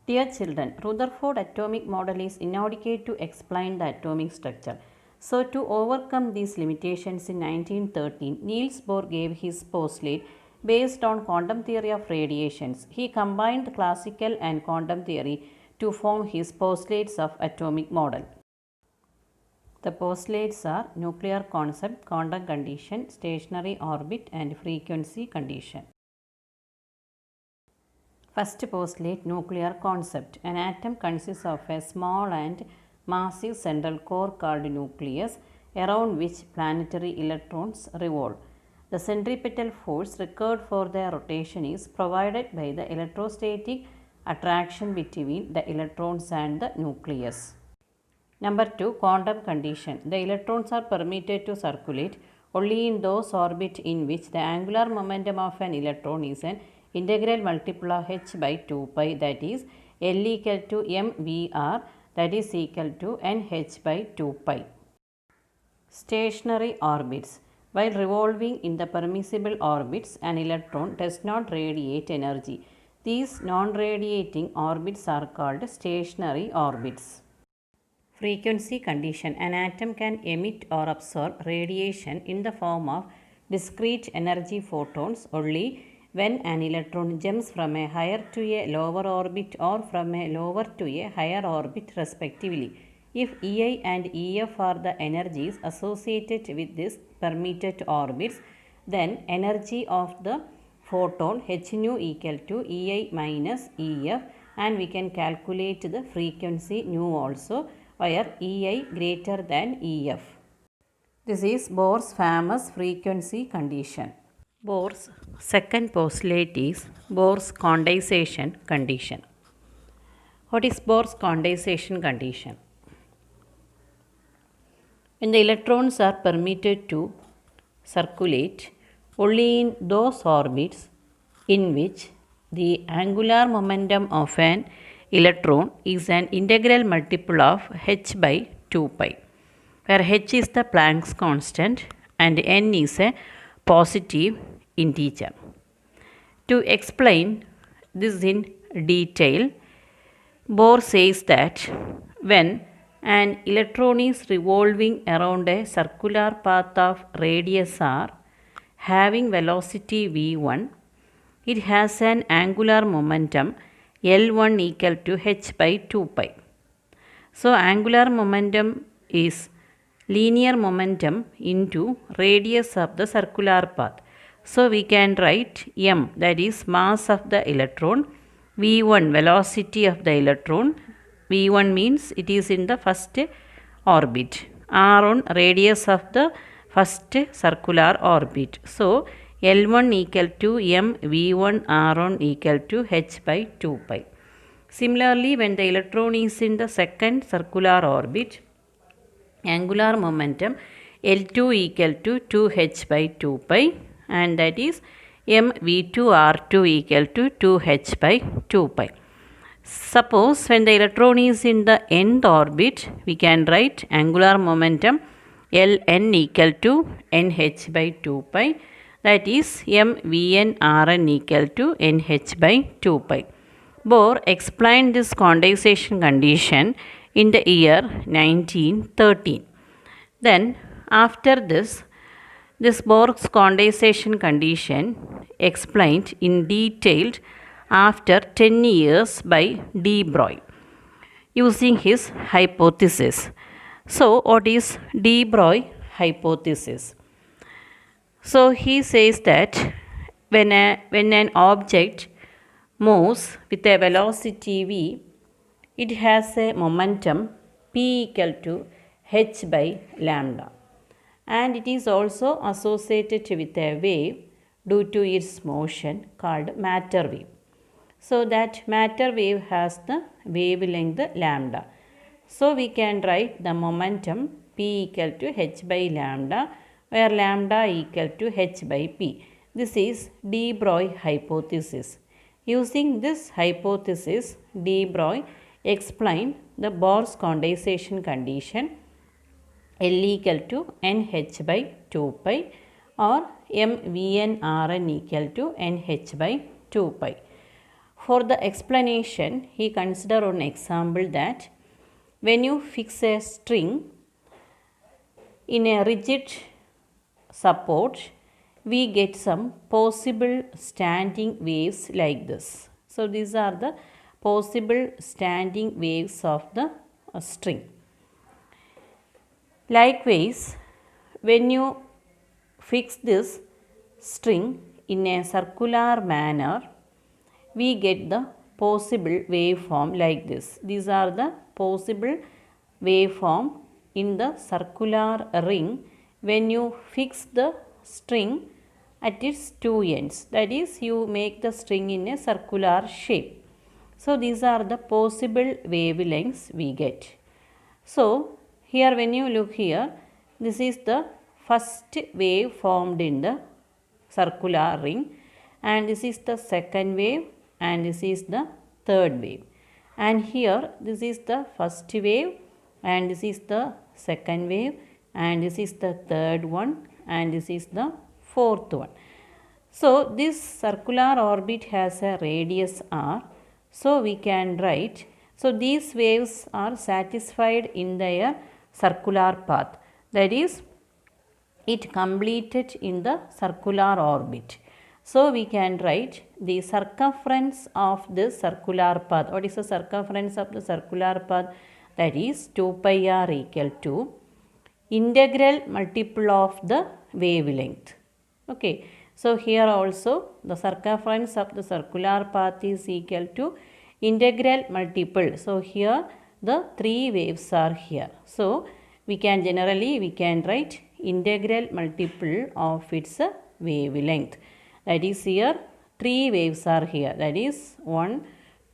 Dear children, Rutherford atomic model is inadequate to explain the atomic structure. So, to overcome these limitations in 1913, Niels Bohr gave his postulate based on quantum theory of radiations. He combined classical and quantum theory to form his postulates of atomic model. The postulates are nuclear concept, quantum condition, stationary orbit and frequency condition. First postulate, nuclear concept. An atom consists of a small and massive central core called nucleus around which planetary electrons revolve. The centripetal force required for their rotation is provided by the electrostatic attraction between the electrons and the nucleus. Number 2, quantum condition. The electrons are permitted to circulate only in those orbits in which the angular momentum of an electron is an integral multiple of h by 2 pi, that is L equal to mvr, that is equal to nh by 2 pi. Stationary orbits. While revolving in the permissible orbits, an electron does not radiate energy. These non-radiating orbits are called stationary orbits. Frequency condition. An atom can emit or absorb radiation in the form of discrete energy photons only when an electron jumps from a higher to a lower orbit or from a lower to a higher orbit respectively. If Ei and Ef are the energies associated with these permitted orbits, then energy of the photon h nu equal to Ei minus Ef, and we can calculate the frequency nu also, where Ei greater than Ef. This is Bohr's famous frequency condition. Bohr's second postulate is Bohr's condensation condition. What is Bohr's condensation condition? When the electrons are permitted to circulate only in those orbits in which the angular momentum of an electron is an integral multiple of h by 2 pi, where h is the Planck's constant and n is a positive integer. To explain this in detail, Bohr says that when an electron is revolving around a circular path of radius r having velocity v1, it has an angular momentum L1 equal to h by 2 pi. So, angular momentum is linear momentum into radius of the circular path. So, we can write m, that is mass of the electron, v1 velocity of the electron, v1 means it is in the first orbit, r1 radius of the first circular orbit. So, L1 equal to m v1 r1 equal to h by 2 pi. Similarly, when the electron is in the second circular orbit, angular momentum L2 equal to 2h by 2 pi, and that is m v2 r2 equal to 2h by 2 pi. Suppose when the electron is in the nth orbit, we can write angular momentum Ln equal to nh by 2 pi, that is m vn rn equal to nh by 2 pi. Bohr explained this condensation condition in the year 1913. Then after this Bohr's condensation condition explained in detail after 10 years by de Broglie using his hypothesis. So, what is de Broglie hypothesis? So, he says that when an object moves with a velocity v, it has a momentum p equal to h by lambda, and it is also associated with a wave due to its motion called matter wave. So, that matter wave has the wavelength lambda. So, we can write the momentum p equal to h by lambda, where lambda equal to h by p. This is de Broglie hypothesis. Using this hypothesis, de Broglie explained the Bohr's condensation condition L equal to nh by 2 pi or m vn rn equal to nh by 2 pi. For the explanation, he consider an example that when you fix a string in a rigid support, we get some possible standing waves like this. So these are the possible standing waves of the string. Likewise, when you fix this string in a circular manner, we get the possible waveform like this. These are the possible waveform in the circular ring when you fix the string at its two ends. That is, you make the string in a circular shape. So these are the possible wavelengths we get. So here when you look here, this is the first wave formed in the circular ring, and this is the second wave, and this is the third wave. And here this is the first wave, and this is the second wave, and this is the third one, and this is the fourth one. So this circular orbit has a radius r. So we can write, so these waves are satisfied in their circular path. That is, it completed in the circular orbit. So we can write the circumference of this circular path. What is the circumference of the circular path? That is 2 pi r equal to integral multiple of the wavelength. Okay. So here also the circumference of the circular path is equal to integral multiple. So here the three waves are here. So we can write integral multiple of its wavelength. That is, here three waves are here. That is 1,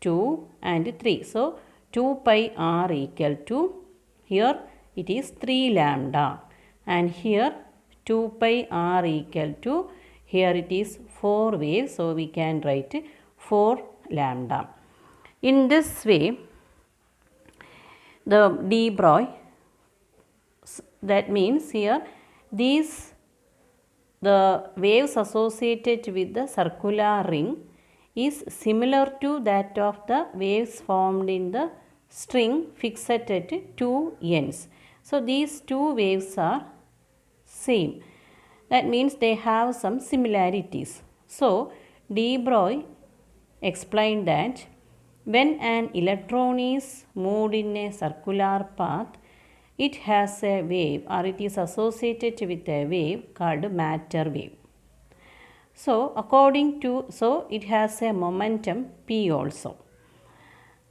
2 and 3. So 2 pi r equal to, here it is 3 lambda, and here 2 pi r equal to, here it is 4 waves. So we can write 4 lambda. In this way, the de Broglie, that means here the waves associated with the circular ring is similar to that of the waves formed in the string fixed at two ends. So these two waves are same. That means they have some similarities. So de Broglie explained that when an electron is moved in a circular path, it has a wave, or it is associated with a wave called matter wave. So it has a momentum p also.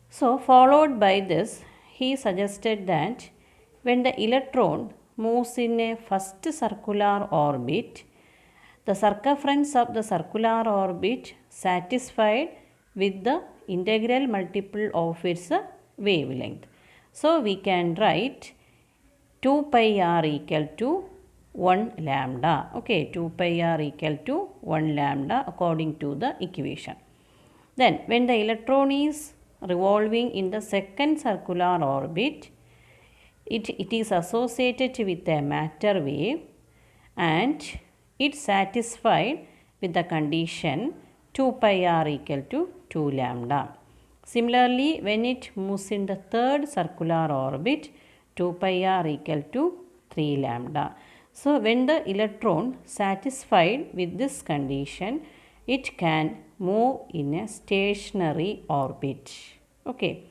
So followed by this, he suggested that when the electron moves in a first circular orbit, the circumference of the circular orbit satisfied with the integral multiple of its wavelength. So we can write 2 pi r equal to 1 lambda. Okay, 2 pi r equal to 1 lambda according to the equation. Then when the electron is revolving in the second circular orbit, it is associated with a matter wave, and it satisfied with the condition 2 pi r equal to 2 lambda. Similarly, when it moves in the third circular orbit, 2 pi r equal to 3 lambda. So when the electron satisfied with this condition, it can move in a stationary orbit. Okay.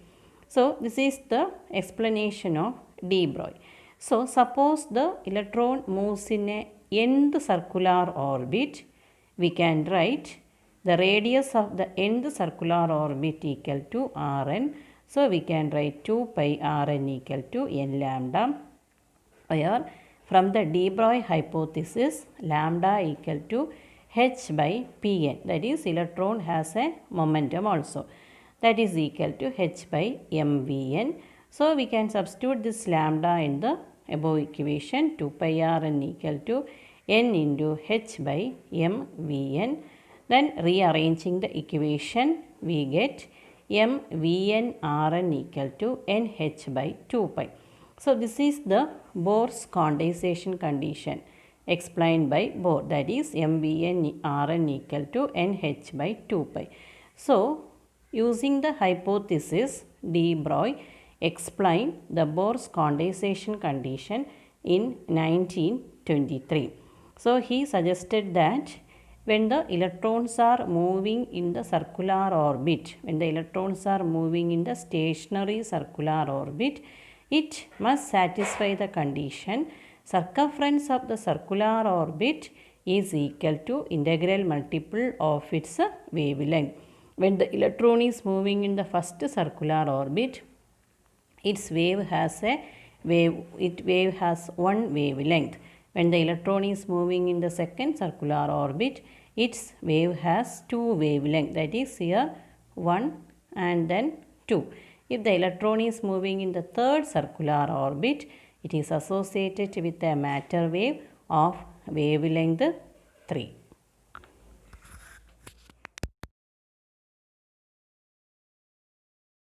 So this is the explanation of de Broglie. So suppose the electron moves in a nth circular orbit, we can write the radius of the nth circular orbit equal to Rn. So we can write 2 pi Rn equal to n lambda, where from the de Broglie hypothesis, lambda equal to h by Pn. That is, electron has a momentum also. That is equal to h by mvn. So we can substitute this lambda in the above equation. 2 pi Rn equal to n into h by mvn. Then rearranging the equation, we get mvn Rn equal to nh by 2 pi. So this is the Bohr's condensation condition explained by Bohr. That is mvn Rn equal to nh by 2 pi. So Using the hypothesis, de Broglie explained the Bohr's condensation condition in 1923. So he suggested that when the electrons are moving in the circular orbit, when the electrons are moving in the stationary circular orbit, it must satisfy the condition circumference of the circular orbit is equal to integral multiple of its wavelength. When the electron is moving in the first circular orbit, its wave has one wavelength. When the electron is moving in the second circular orbit, its wave has two wavelengths, that is here 1 and then 2. If the electron is moving in the third circular orbit, it is associated with a matter wave of wavelength 3.